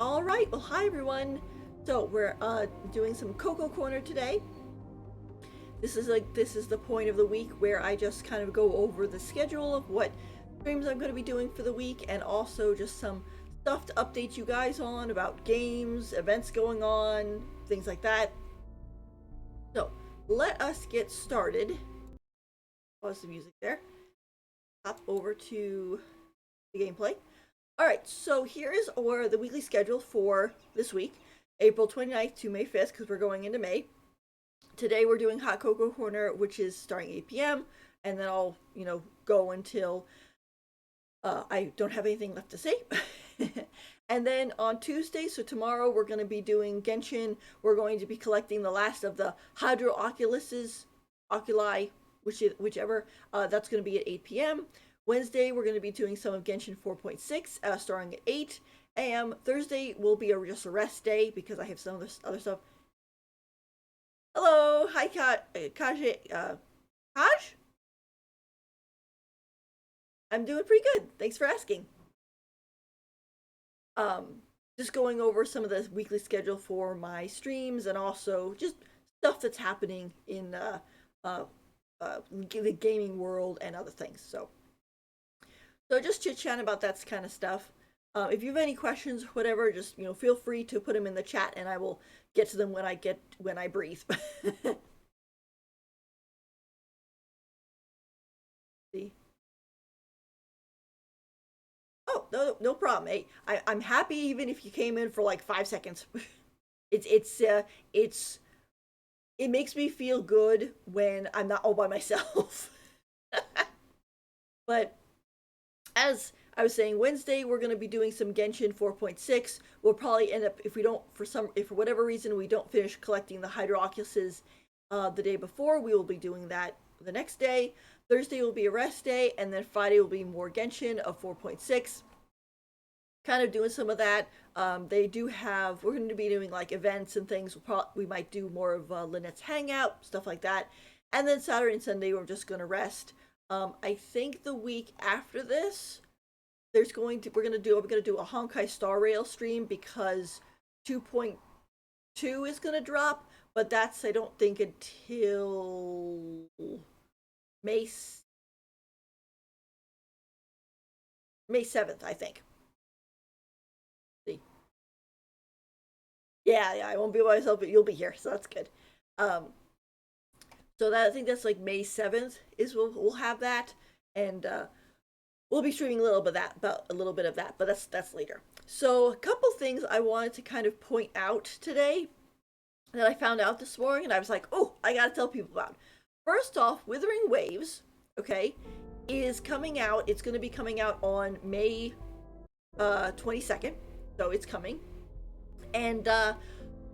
All right, well, hi everyone. So we're doing some Coco Corner today. This is the point of the week where I just kind of go over the schedule of what streams I'm going to be doing for the week, and also just some stuff to update you guys on about games, events going on, things like that. So let us get started. Pause the music there. Hop over to the gameplay. All right, so here is the weekly schedule for this week, April 29th to May 5th, because we're going into May. Today we're doing Hot Cocoa Corner, which is starting 8 p.m., and then I'll, go until I don't have anything left to say. And then on Tuesday, so tomorrow, we're going to be doing Genshin. We're going to be collecting the last of the Hydro Oculi, whichever. That's going to be at 8 p.m. Wednesday, we're going to be doing some of Genshin 4.6, starting at 8 a.m. Thursday will be just a rest day because I have some of this other stuff. Hello, hi, Kaj? I'm doing pretty good. Thanks for asking. Just going over some of the weekly schedule for my streams and also just stuff that's happening in the gaming world and other things. So just chit chat about that kind of stuff. If you have any questions, whatever, just feel free to put them in the chat, and I will get to them when I breathe. See. Oh, no problem. Hey, I'm happy even if you came in for like 5 seconds. It's it makes me feel good when I'm not all by myself. But as I was saying, Wednesday we're going to be doing some Genshin 4.6. We'll probably end up, if for whatever reason we don't finish collecting the Hydrooculuses the day before, we will be doing that the next day. Thursday will be a rest day, and then Friday will be more Genshin of 4.6. Kind of doing some of that. We're going to be doing like events and things. We might do more of Lynette's Hangout, stuff like that. And then Saturday and Sunday we're just going to rest. I think the week after this, we're gonna do a Honkai Star Rail stream because 2.2 is gonna drop, but that's I don't think until May 7th, I think. See. Yeah, I won't be by myself, but you'll be here, so that's good. So I think that's like May 7th is we'll have that, and we'll be streaming a little bit of that, but that's later. So a couple things I wanted to kind of point out today that I found out this morning, and I was like, oh, I gotta tell people about. First off, Withering Waves, okay, is coming out. It's going to be coming out on May 22nd, so it's coming, and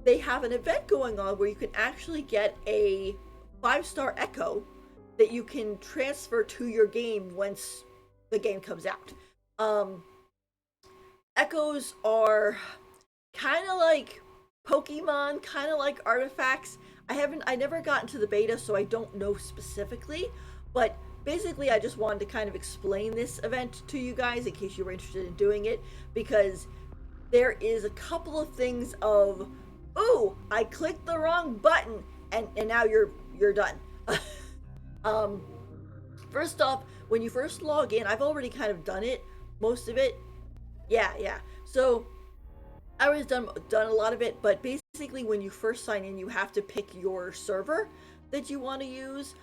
they have an event going on where you can actually get a 5-star echo that you can transfer to your game once the game comes out. Echoes are kind of like Pokemon, kind of like artifacts. I never got into the beta, so I don't know specifically, but basically I just wanted to kind of explain this event to you guys in case you were interested in doing it, because there is a couple of things of, oh, I clicked the wrong button, and now you're done. First off, when you first log in, I've already kind of done it, most of it. Yeah. So I already done a lot of it, but basically when you first sign in, you have to pick your server that you want to use.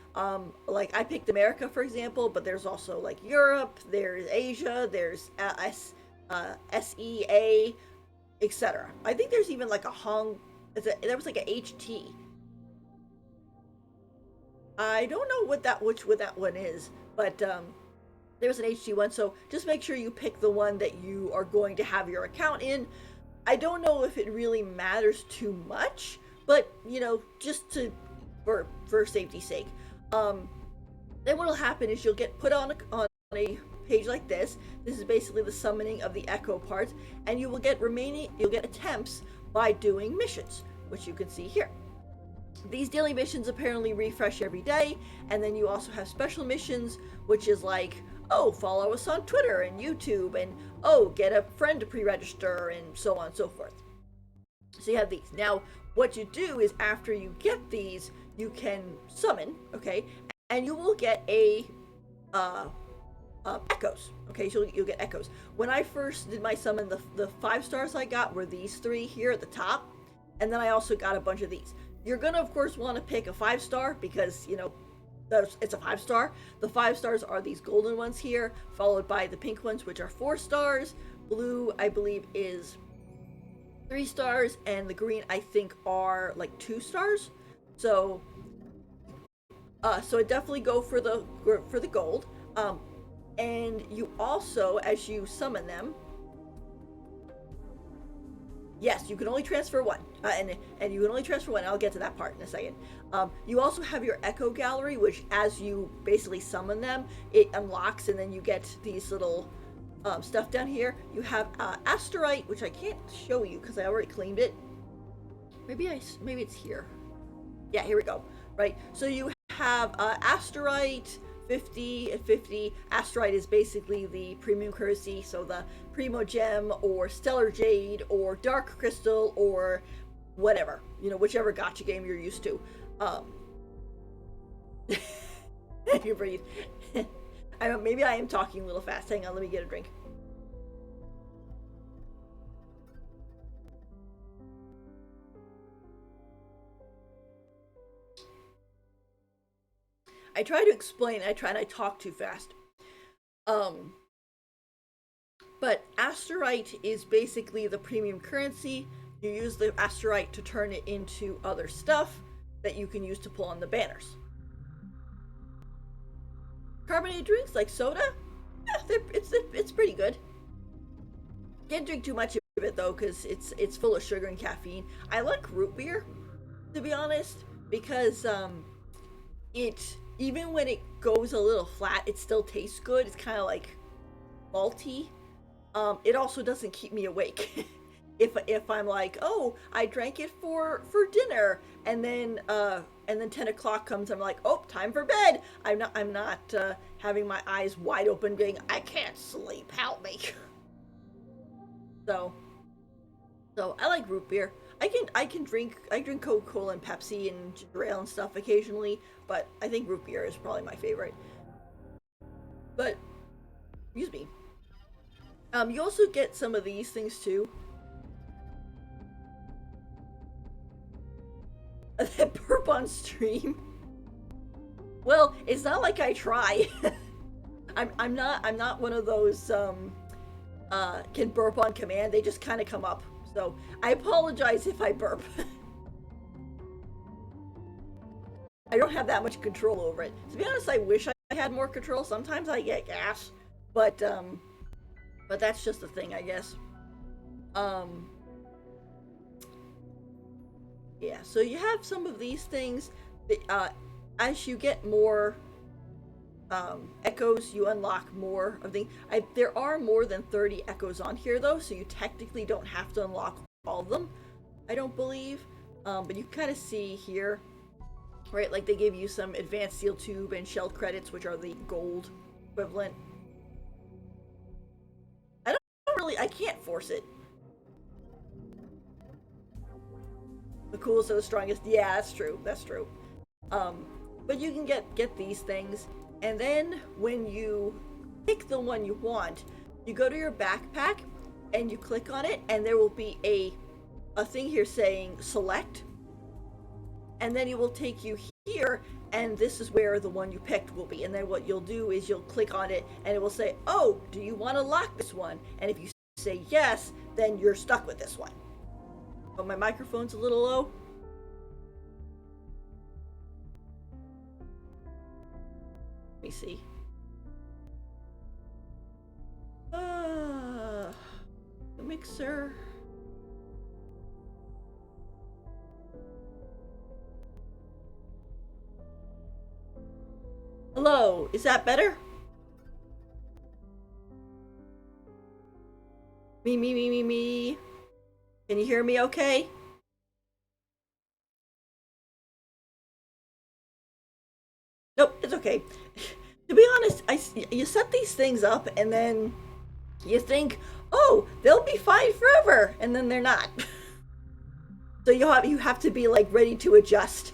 Like I picked America, for example, but there's also like Europe, there's Asia, there's SEA, etc. I think there's even like there was like a HT. I don't know what that one is, but there's an HT one, so just make sure you pick the one that you are going to have your account in. I don't know if it really matters too much, but just for safety's sake. Then what'll happen is you'll get put on a page like this. This is basically the summoning of the echo part, and you'll get attempts by doing missions, which you can see here. These daily missions apparently refresh every day, and then you also have special missions, which is like, oh, follow us on Twitter and YouTube, and oh, get a friend to pre-register, and so on and so forth. So you have these. Now, what you do is after you get these, you can summon, okay, and you will get a uh, echoes. Okay, so you'll get echoes. When I first did my summon, the 5 stars I got were these 3 here at the top, and then I also got a bunch of these. You're gonna, of course, want to pick a 5 star because it's a 5 star. The 5 stars are these golden ones here, followed by the pink ones, which are 4 stars. Blue, I believe, is 3 stars, and the green, I think, are like 2 stars. So, so I definitely go for the gold. And you also, as you summon them, yes, you can only transfer one, and you can only transfer one. I'll get to that part in a second. You also have your Echo Gallery, which, as you basically summon them, it unlocks, and then you get these little stuff down here. You have Asterite, which I can't show you because I already claimed it. Maybe it's here. Yeah, here we go. Right. So you have Asterite. 50 and 50. Asterite is basically the premium currency, so the Primo Gem or Stellar Jade or Dark Crystal or whatever, whichever gacha game you're used to. You breathe. Maybe I am talking a little fast. Hang on, let me get a drink. I try to explain, and I talk too fast. But Asterite is basically the premium currency. You use the Asterite to turn it into other stuff that you can use to pull on the banners. Carbonated drinks like soda, yeah, it's pretty good. Can't drink too much of it though, because it's full of sugar and caffeine. I like root beer, to be honest, because it, even when it goes a little flat, it still tastes good. It's kind of like malty. It also doesn't keep me awake. if I'm like, oh, I drank it for dinner, and then 10 o'clock comes, I'm like, oh, time for bed. I'm not having my eyes wide open, being, I can't sleep. Help me. So I like root beer. I drink Coca-Cola and Pepsi and ginger ale and stuff occasionally, but I think root beer is probably my favorite. But excuse me. You also get some of these things too. That burp on stream. Well, it's not like I try. I'm not one of those can burp on command. They just kind of come up. So I apologize if I burp. I don't have that much control over it. To be honest, I wish I had more control. Sometimes I get gas, but that's just a thing, I guess. Yeah. So you have some of these things. As you get more echoes, you unlock more of the. There are more than 30 echoes on here though, so you technically don't have to unlock all of them. I don't believe, but you kind of see here, right? Like they give you some advanced steel tube and shell credits, which are the gold equivalent. I can't force it. The coolest are the strongest. Yeah, that's true. That's true. But you can get these things, and then when you pick the one you want, you go to your backpack and you click on it, and there will be a thing here saying select, and then it will take you here, and this is where the one you picked will be. And then what you'll do is you'll click on it, and it will say, oh, do you want to lock this one? And if you say yes, then you're stuck with this one. Oh, my microphone's a little low. Let me see. The mixer. Hello, is that better? Me. Can you hear me okay? Nope, it's okay. To be honest, you set these things up, and then you think, oh, they'll be fine forever, and then they're not. So you have to be like ready to adjust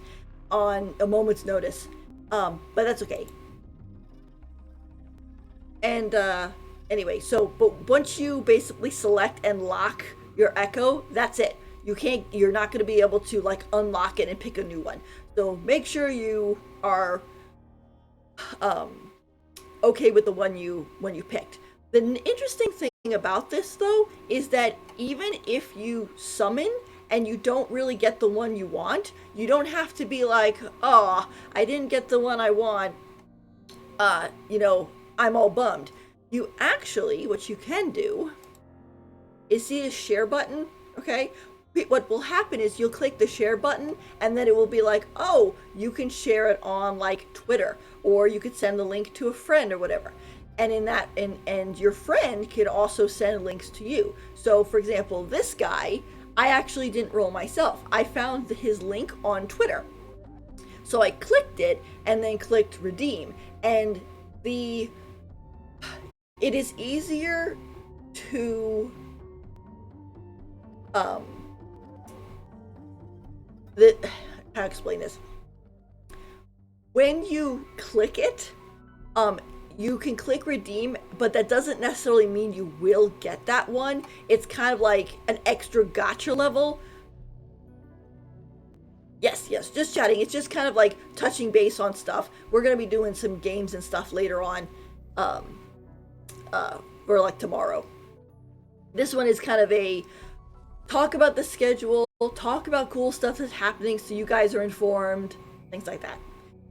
on a moment's notice. But that's okay. And anyway, so but once you basically select and lock your Echo, that's it. You're not going to be able to like unlock it and pick a new one. So make sure you are okay with the one you picked. The interesting thing about this though is that even if you summon and you don't really get the one you want, you don't have to be like, oh, I didn't get the one I want. I'm all bummed. You actually, what you can do is see the share button, okay? What will happen is you'll click the share button and then it will be like, oh, you can share it on like Twitter, or you could send the link to a friend or whatever. And in that, and your friend could also send links to you. So for example, this guy, I actually didn't roll myself. I found his link on Twitter. So I clicked it and then clicked redeem. And it is easier to how to explain this. When you click it, you can click redeem, but that doesn't necessarily mean you will get that one. It's kind of like an extra gotcha level. Yes, just chatting. It's just kind of like touching base on stuff. We're going to be doing some games and stuff later on for like tomorrow. This one is kind of a talk about the schedule, talk about cool stuff that's happening so you guys are informed, things like that.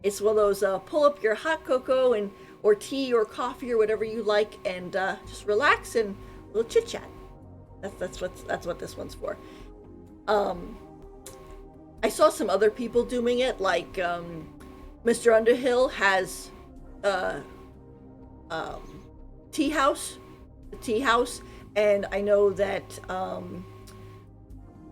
It's one of those pull up your hot cocoa and or tea or coffee or whatever you like and just relax and a little chit chat. That's what this one's for. I saw some other people doing it, like Mr. Underhill has tea house, and I know that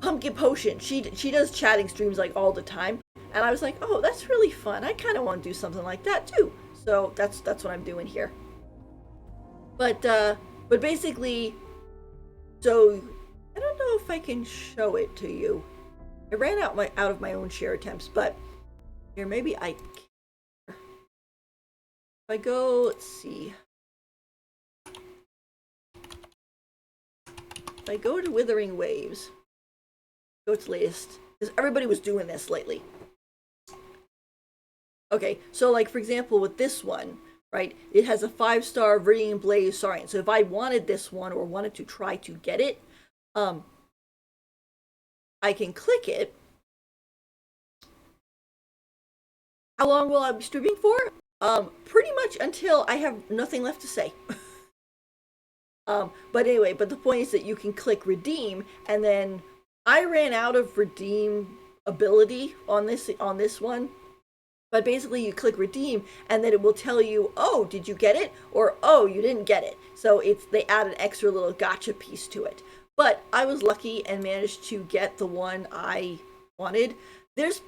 Pumpkin Potion, she does chatting streams like all the time, and I was like, oh, that's really fun. I kind of want to do something like that too. So that's what I'm doing here. But basically, so I don't know if I can show it to you. I ran out of my own share attempts, but here maybe if I go, let's see. If I go to Withering Waves, go to latest, because everybody was doing this lately. Okay, so like for example with this one, right, it has a 5-star Viridian Blaze Saurian. So if I wanted this one or wanted to try to get it, I can click it. How long will I be streaming for? Pretty much until I have nothing left to say. But anyway, but the point is that you can click redeem, and then I ran out of redeem ability on this one. But basically you click redeem and then it will tell you, oh, did you get it? Or, oh, you didn't get it. So they add an extra little gotcha piece to it. But I was lucky and managed to get the one I wanted. There's,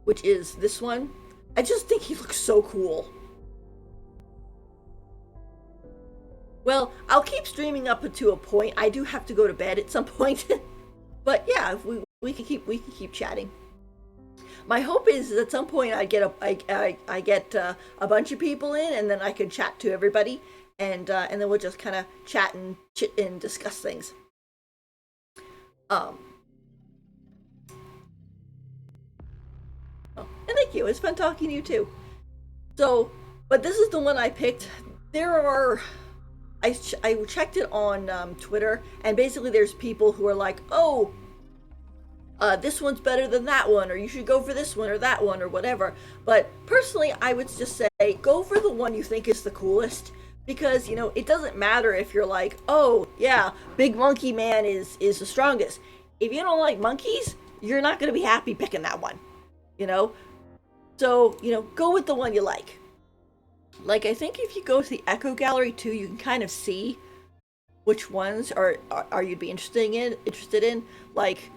which is this one. I just think he looks so cool. Well, I'll keep streaming up to a point. I do have to go to bed at some point. But yeah, if we can keep chatting. My hope is at some point I get a bunch of people in, and then I can chat to everybody, and then we'll just kind of chat and chit and discuss things. And thank you. It's fun talking to you too. So, but this is the one I picked. I checked it on Twitter, and basically there's people who are like, oh, this one's better than that one, or you should go for this one or that one or whatever. But personally, I would just say go for the one you think is the coolest, because it doesn't matter if you're like, oh yeah, Big Monkey Man is the strongest. If you don't like monkeys, you're not going to be happy picking that one. So go with the one you like. Like, I think if you go to the Echo Gallery too, you can kind of see which ones are you'd be interested in. Like,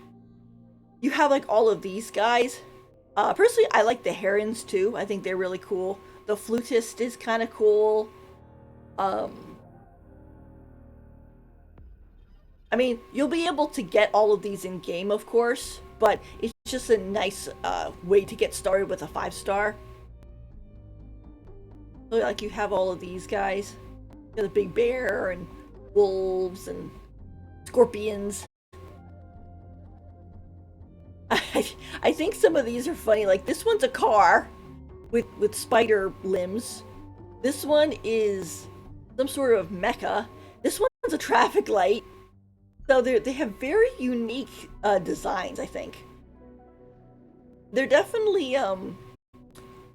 you have like all of these guys. Personally, I like the herons too. I think they're really cool. The flutist is kind of cool. I mean, you'll be able to get all of these in game, of course, but it's just a nice way to get started with a 5-star. So, like, you have all of these guys. You got a big bear and wolves and scorpions. I think some of these are funny. Like, this one's a car with spider limbs. This one is some sort of mecha. This one's a traffic light. So they have very unique designs, I think. They're definitely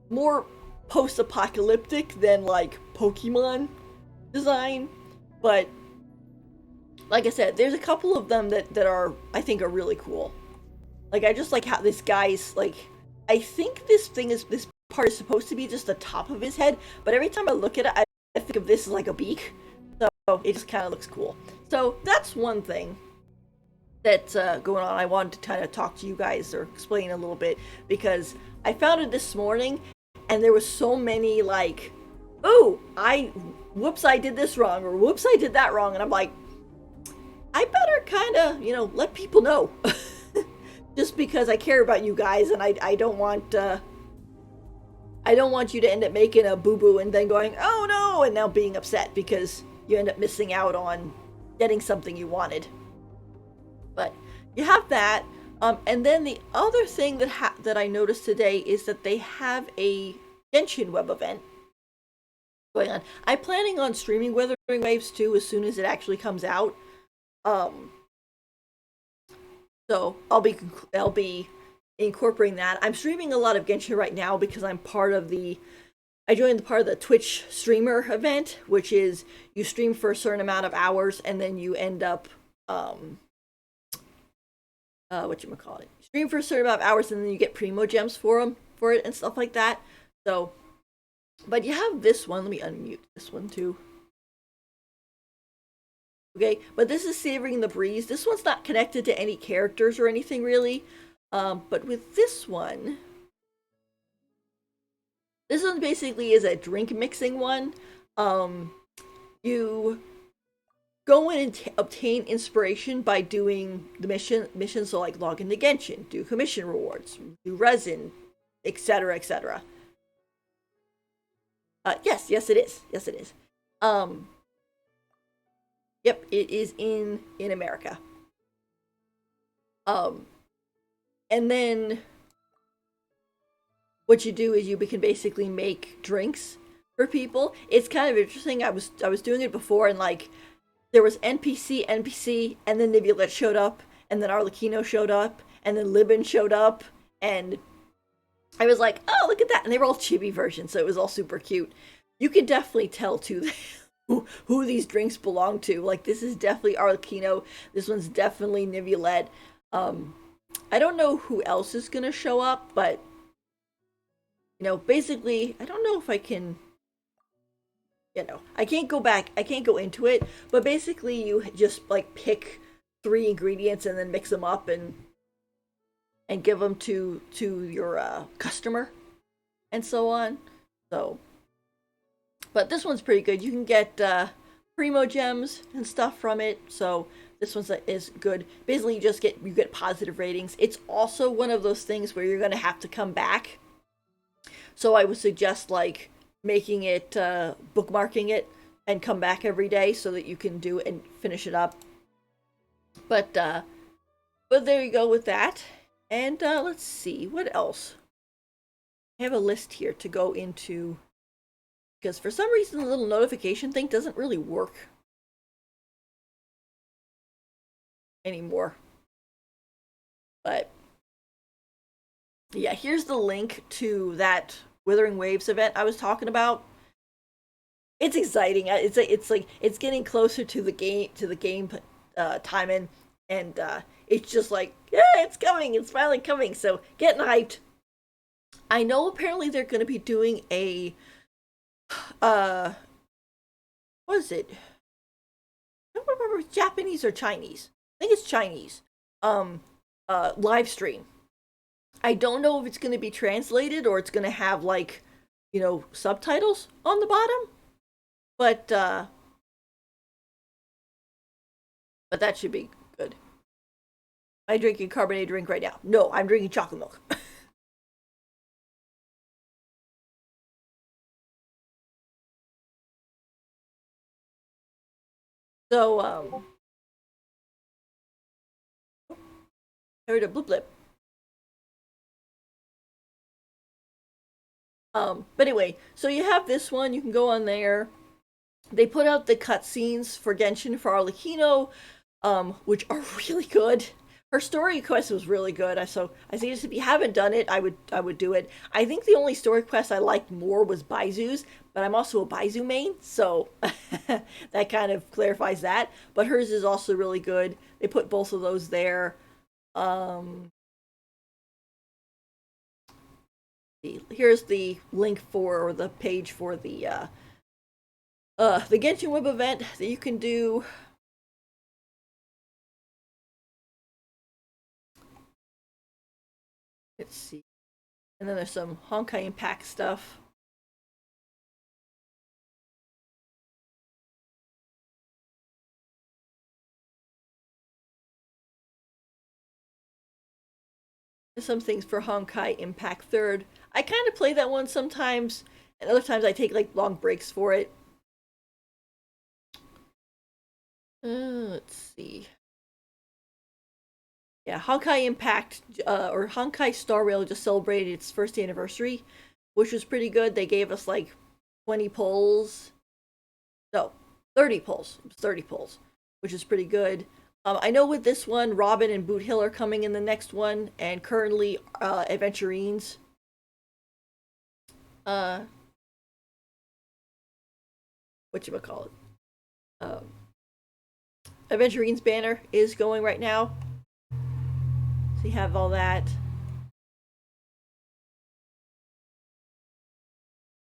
more post-apocalyptic than like Pokemon design, but like I said, there's a couple of them that are I think are really cool. Like I just like how this guy's like I think this part is supposed to be just the top of his head, but every time I look at it, I think of this as like a beak. So it just kind of looks cool. So that's one thing that's going on. I wanted to kind of talk to you guys or explain a little bit because I found it this morning and there was so many like, oh, whoops, I did this wrong or whoops, I did that wrong. And I'm like, I better kind of, let people know just because I care about you guys and I don't want you to end up making a boo-boo and then going, oh no, and now being upset because you end up missing out on getting something you wanted. But you have that. And then the other thing that I noticed today is that they have a Genshin web event going on. I'm planning on streaming Wuthering Waves 2 as soon as it actually comes out. So I'll be incorporating that. I'm streaming a lot of Genshin right now because I'm I joined the part of the Twitch streamer event, which is you stream for a certain amount of hours and then you end up whatchamacallit. Stream for a certain amount of hours and then you get primo gems for it and stuff like that. So but you have this one. Let me unmute this one too. Okay, but this is Savoring the Breeze. This one's not connected to any characters or anything really. But with this one basically is a drink mixing one. You go in and obtain inspiration by doing the missions, so like log into Genshin, do commission rewards, do resin, etc., etc. Yes, it is. Yes, it is. Yep, it is in America. And then what you do is you can basically make drinks for people. It's kind of interesting. I was doing it before and like there was NPC, and then Nibulette showed up, and then Arlecchino showed up, and then Libin showed up, and I was like, oh, look at that. And they were all chibi versions, so it was all super cute. You can definitely tell too who these drinks belong to. Like this is definitely Arlecchino. This one's definitely Nibulette. I don't know who else is gonna show up, but basically, I don't know if I can. I can't go back. I can't go into it, but basically, you just like pick 3 ingredients and then mix them up and give them to your customer and so on. So, but this one's pretty good. You can get primo gems and stuff from it. So this one is good. Basically, you get positive ratings. It's also one of those things where you're gonna have to come back. So I would suggest like making it bookmarking it and come back every day so that you can do and finish it up. But there you go with that. And let's see what else. I have a list here to go into because for some reason the little notification thing doesn't really work anymore. But yeah, here's the link to that Wuthering Waves event I was talking about. It's exciting. It's like it's getting closer to the game timing, and it's just like yeah, it's coming. It's finally coming. So getting hyped. I know apparently they're going to be doing a what is it? I don't remember if it's Japanese or Chinese. I think it's Chinese. Live stream. I don't know if it's going to be translated or it's going to have like, subtitles on the bottom. But but that should be good. I'm drinking carbonated drink right now. No, I'm drinking chocolate milk. So, I heard a blip blip. But anyway, so you have this one. You can go on there. They put out the cutscenes for Genshin for Arlecchino, which are really good. Her story quest was really good. So I think if you haven't done it, I would do it. I think the only story quest I liked more was Baizu's, but I'm also a Baizu main, so that kind of clarifies that. But hers is also really good. They put both of those there. Um, Here's the link for, or the page for the Genshin Web event that you can do. Let's see. And then there's some Honkai Impact stuff. There's some things for Honkai Impact 3rd. I kind of play that one sometimes, and other times I take like long breaks for it. Let's see. Yeah, Honkai Impact or Honkai Star Rail just celebrated its first anniversary, which was pretty good. They gave us like 20 polls. No, 30 polls. It was 30 polls, which is pretty good. I know with this one, Robin and Boot Hill are coming in the next one, and currently Adventurines. Uh, whatchamacallit? Um, Adventurines banner is going right now. So you have all that.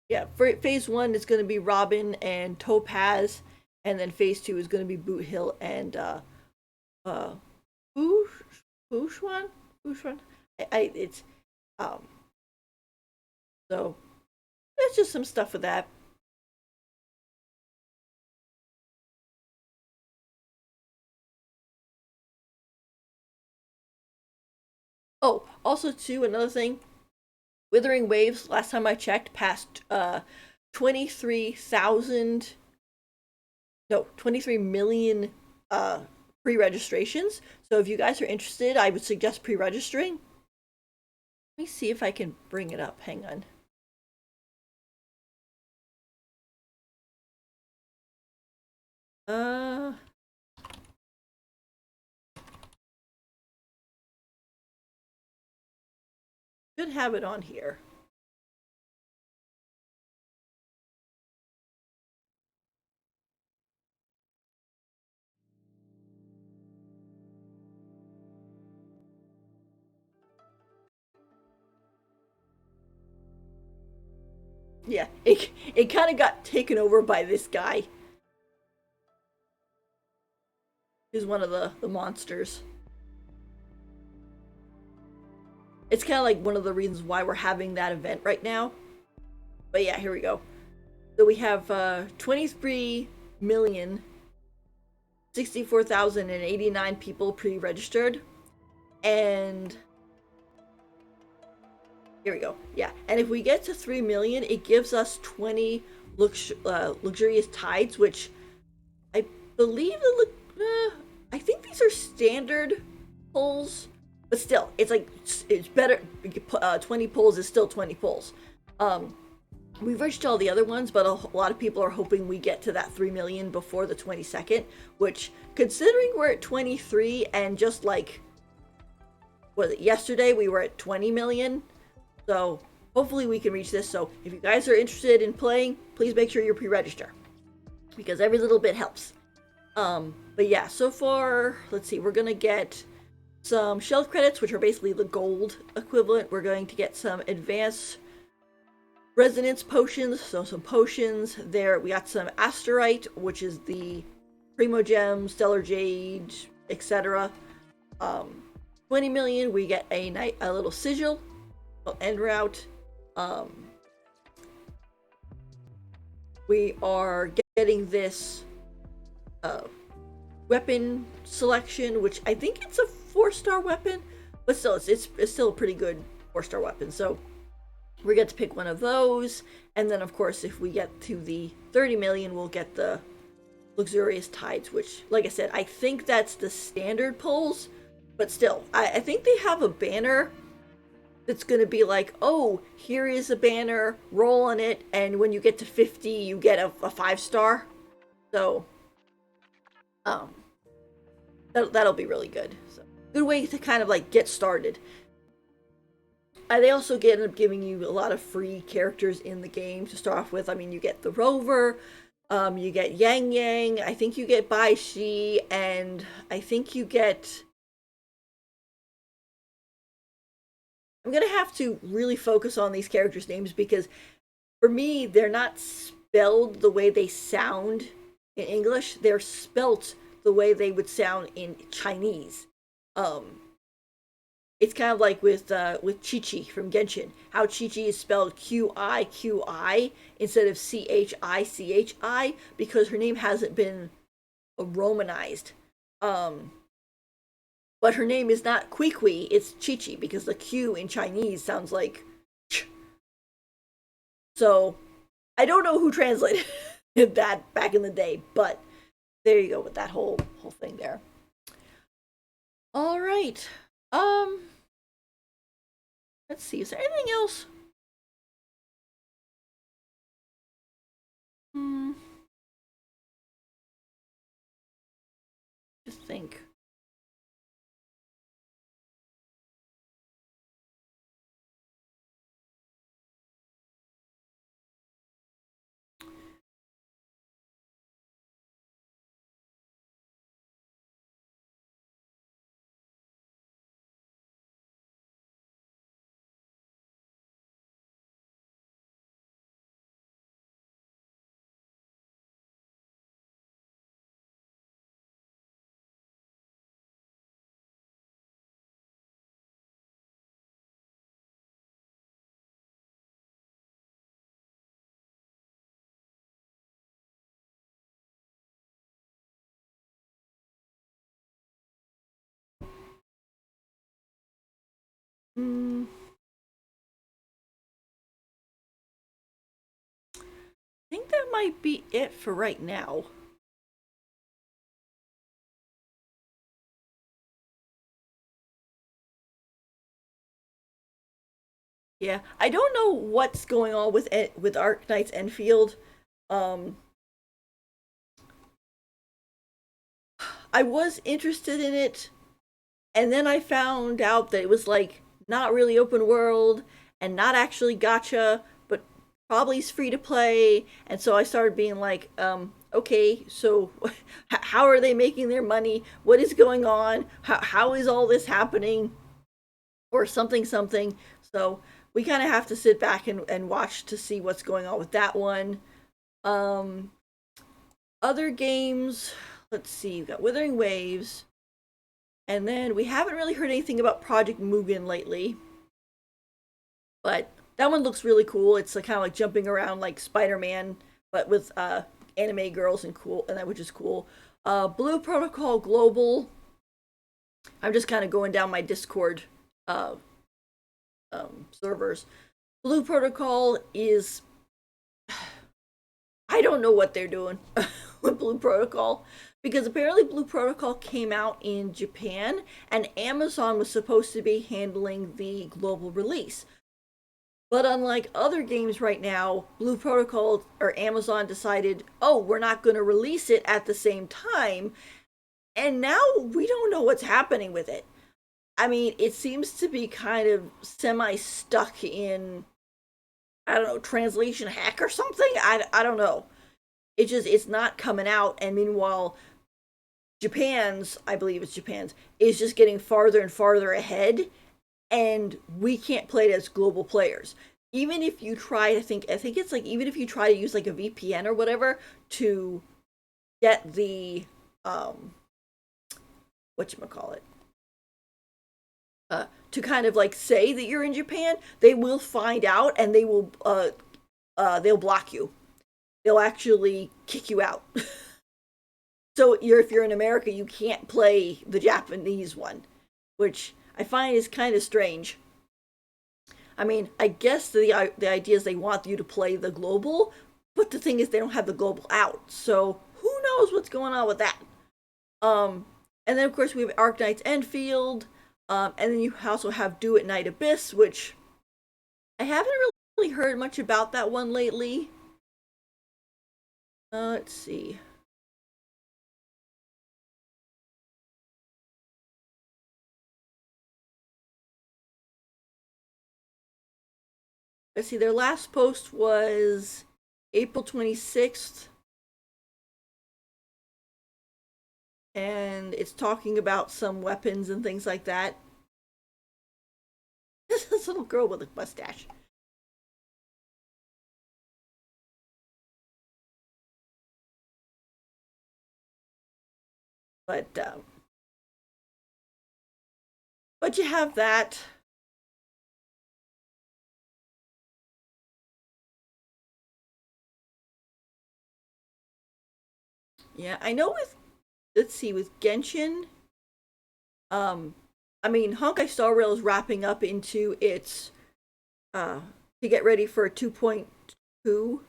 Yeah, for phase 1 is going to be Robin and Topaz, and then phase 2 is going to be Boot Hill and uh Bushwan? Bushwan? It's um so there's just some stuff with that. Oh, also too, another thing, Withering Waves, last time I checked, passed 23,000, no, 23 million pre-registrations. So if you guys are interested, I would suggest pre-registering. Let me see if I can bring it up. Hang on. Uh Should have it on here. Yeah, it kind of got taken over by this guy, who's one of the monsters. It's kind of like one of the reasons why we're having that event right now. But yeah, here we go. So we have 23 million 64,089 people pre-registered, and here we go. Yeah, and if we get to 3 million, it gives us 20 luxurious tides, which I believe I think these are standard pulls, but still, it's like it's better. 20 pulls is still 20 pulls. We've reached all the other ones, but a lot of people are hoping we get to that 3 million before the 22nd, which, considering we're at 23 and just like, was it yesterday, we were at 20 million. So hopefully we can reach this. So if you guys are interested in playing, please make sure you pre-register, because every little bit helps. But yeah, so far, let's see, we're gonna get some shelf credits, which are basically the gold equivalent. We're going to get some advanced resonance potions, so some potions there. We got some asterite, which is the primo gem, stellar jade, etc. 20 million, we get a little sigil, end route. We are getting this weapon selection, which I think it's a 4-star weapon, but still, it's still a pretty good 4-star weapon. So we get to pick one of those, and then of course, if we get to the 30 million, we'll get the luxurious tides, which, like I said, I think that's the standard pulls, but still, I think they have a banner that's going to be like, oh, here is a banner, roll on it, and when you get to 50, you get a 5-star. So, um, that'll be really good. So, good way to kind of like get started. They also end up giving you a lot of free characters in the game to start off with. I mean, you get the Rover, you get Yang Yang, I think you get Bai Shi, and I think you get... I'm gonna have to really focus on these characters' names because for me, they're not spelled the way they sound in English. They're spelt the way they would sound in Chinese. Um, it's kind of like with Chi Chi from Genshin. How Chi Chi is spelled Qi instead of Chi, because her name hasn't been romanized. Um, but her name is not Kui, it's Chi Chi, because the Q in Chinese sounds like ch. So I don't know who translated that back in the day, but there you go with that whole thing there. All right. Let's see. Is there anything else? Hmm. Just think. Hmm. I think that might be it for right now. Yeah, I don't know what's going on with Arknight's Enfield. Um, I was interested in it, and then I found out that it was like not really open world and not actually gotcha, but probably is free to play. And so I started being like, okay, so how are they making their money? What is going on? How is all this happening? Or something, something. So we kind of have to sit back and watch to see what's going on with that one. Um, Other games, let's see, we've got Withering Waves, and then we haven't really heard anything about Project Mugen lately, but that one looks really cool. It's like, kind of like jumping around like Spider-Man, but with anime girls and cool, and that which is cool. Blue Protocol Global. I'm just kind of going down my Discord uh, servers. Blue Protocol is, I don't know what they're doing with Blue Protocol, because apparently Blue Protocol came out in Japan and Amazon was supposed to be handling the global release. But unlike other games right now, Blue Protocol or Amazon decided, oh, we're not going to release it at the same time. And now we don't know what's happening with it. I mean, it seems to be kind of semi stuck in, I don't know, translation hack or something. I don't know. It's not coming out. And meanwhile, Japan's, I believe it's Japan's, is just getting farther and farther ahead, and we can't play it as global players. Even if you try to I think it's like, even if you try to use like a VPN or whatever to get the whatchamacallit, to kind of like say that you're in Japan, they will find out and they'll block you. They'll actually kick you out. So if you're in America, you can't play the Japanese one, which I find is kind of strange. I mean, I guess the idea is they want you to play the global, but the thing is they don't have the global out, so who knows what's going on with that. Um, and then of course we have Arknight's Enfield, and then you also have Do It Night Abyss, which I haven't really heard much about that one lately. Let's see. Let's see. Their last post was April 26th, and it's talking about some weapons and things like that. This little girl with a mustache. But but you have that. Yeah, I know with, let's see, with Genshin, um I mean Honkai Star Rail is wrapping up into its uh to get ready for 2.2.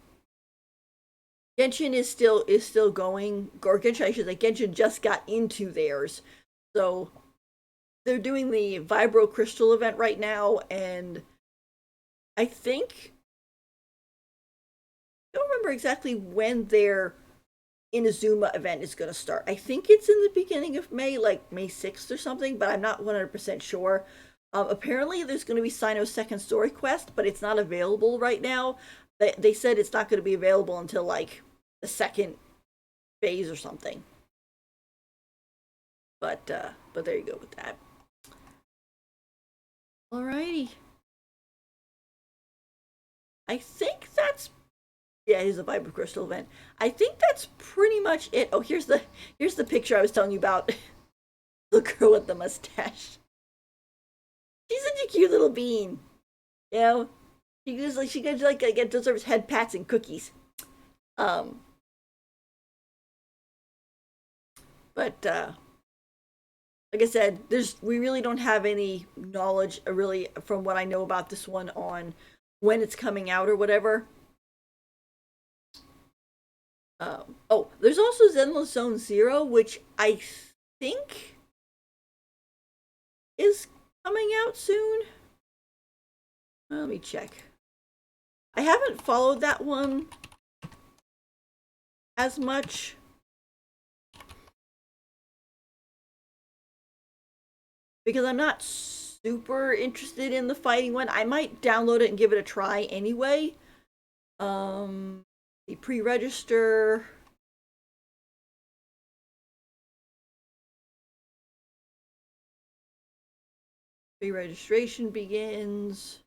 Genshin is still going, or Genshin I should say Genshin just got into theirs. So they're doing the Vibro Crystal event right now, and I think I don't remember exactly when their Inazuma event is going to start. I think it's in the beginning of May, like May 6th or something, but I'm not 100% sure. Apparently, there's going to be Sino's second story quest, but it's not available right now. They said it's not going to be available until like the second phase or something. But there you go with that. Alrighty. I think that's, yeah, here's the Viper Crystal event. I think that's pretty much it. Oh, here's the picture I was telling you about. The girl with the mustache. She's such a cute little bean. You know, she gets like get deserves head pats and cookies. Um, but like I said, we really don't have any knowledge really from what I know about this one on when it's coming out or whatever. Oh, there's also Zenless Zone Zero, which I think is coming out soon. Let me check. I haven't followed that one as much. Because I'm not super interested in the fighting one. I might download it and give it a try anyway. The pre-register. Pre-registration begins.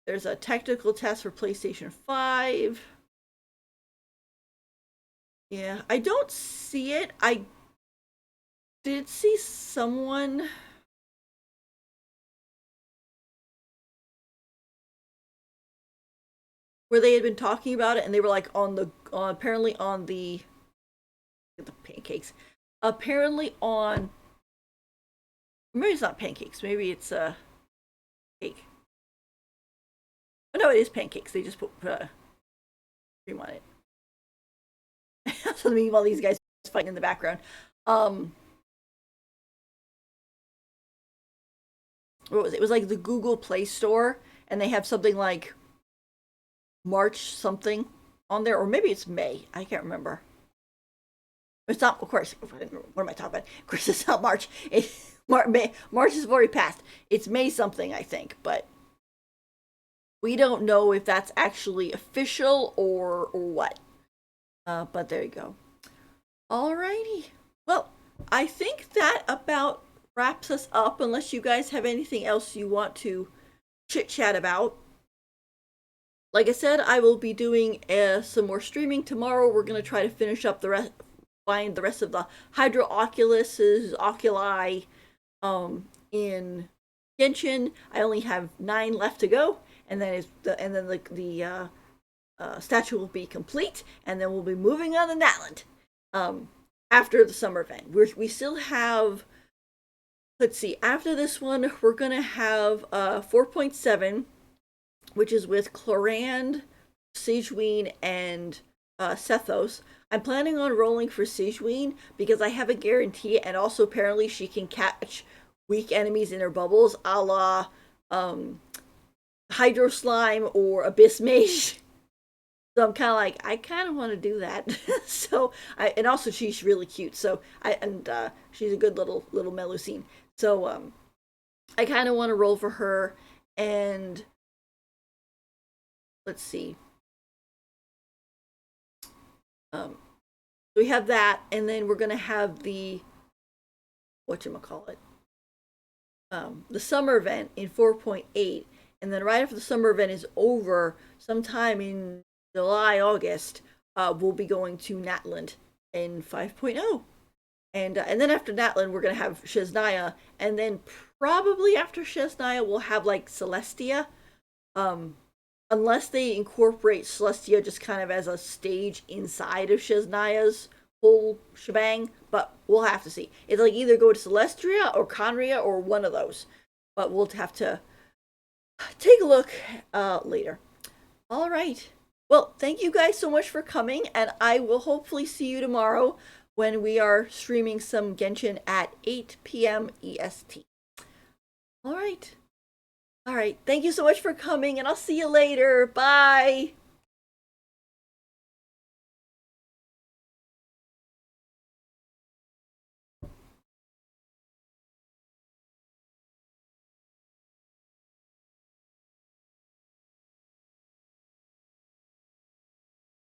There's a technical test for PlayStation 5. Yeah, I don't see it. I did see someone where they had been talking about it and they were like apparently on the pancakes. Apparently on, maybe it's not pancakes, maybe it's cake. Oh no, it is pancakes. They just put cream on it. So meanwhile these guys fighting in the background. Um what was it? It was like the Google Play Store, and they have something like March something on there, or maybe it's May. I can't remember. It's not, of course. What am I talking about? Of course, it's not March. March is already passed. It's May something, I think, but we don't know if that's actually official or what. But there you go. Alrighty. Well, I think that about wraps us up. Unless you guys have anything else you want to chit chat about. Like I said, I will be doing some more streaming tomorrow. We're gonna try to finish up the rest, find the rest of the Hydro Oculuses, Oculi, in Genshin. I only have 9 left to go, and then the statue will be complete, and then we'll be moving on to Natland after the summer event. We still have, let's see, after this one, we're going to have 4.7, which is with Clorand, Sigewinne, and Sethos. I'm planning on rolling for Sigewinne because I have a guarantee, and also apparently she can catch weak enemies in her bubbles, a la Hydro Slime or Abyss Mage. So I'm kind of like, I kind of want to do that. And also she's really cute. She's a good little Melusine. So I kind of want to roll for her. And let's see. We have that, and then we're gonna have the whatchamacallit, the summer event in 4.8, and then right after the summer event is over, sometime in July, August, we'll be going to Natland in 5.0. And then after Natland, we're gonna have Shesnaya, and then probably after Shesnaya, we'll have like Celestia, unless they incorporate Celestia just kind of as a stage inside of Shesnaya's whole shebang. But we'll have to see. It's like either go to Celestia or Conria or one of those. But we'll have to take a look later. All right. Well, thank you guys so much for coming, and I will hopefully see you tomorrow when we are streaming some Genshin at 8 p.m. EST. All right. Thank you so much for coming, and I'll see you later. Bye.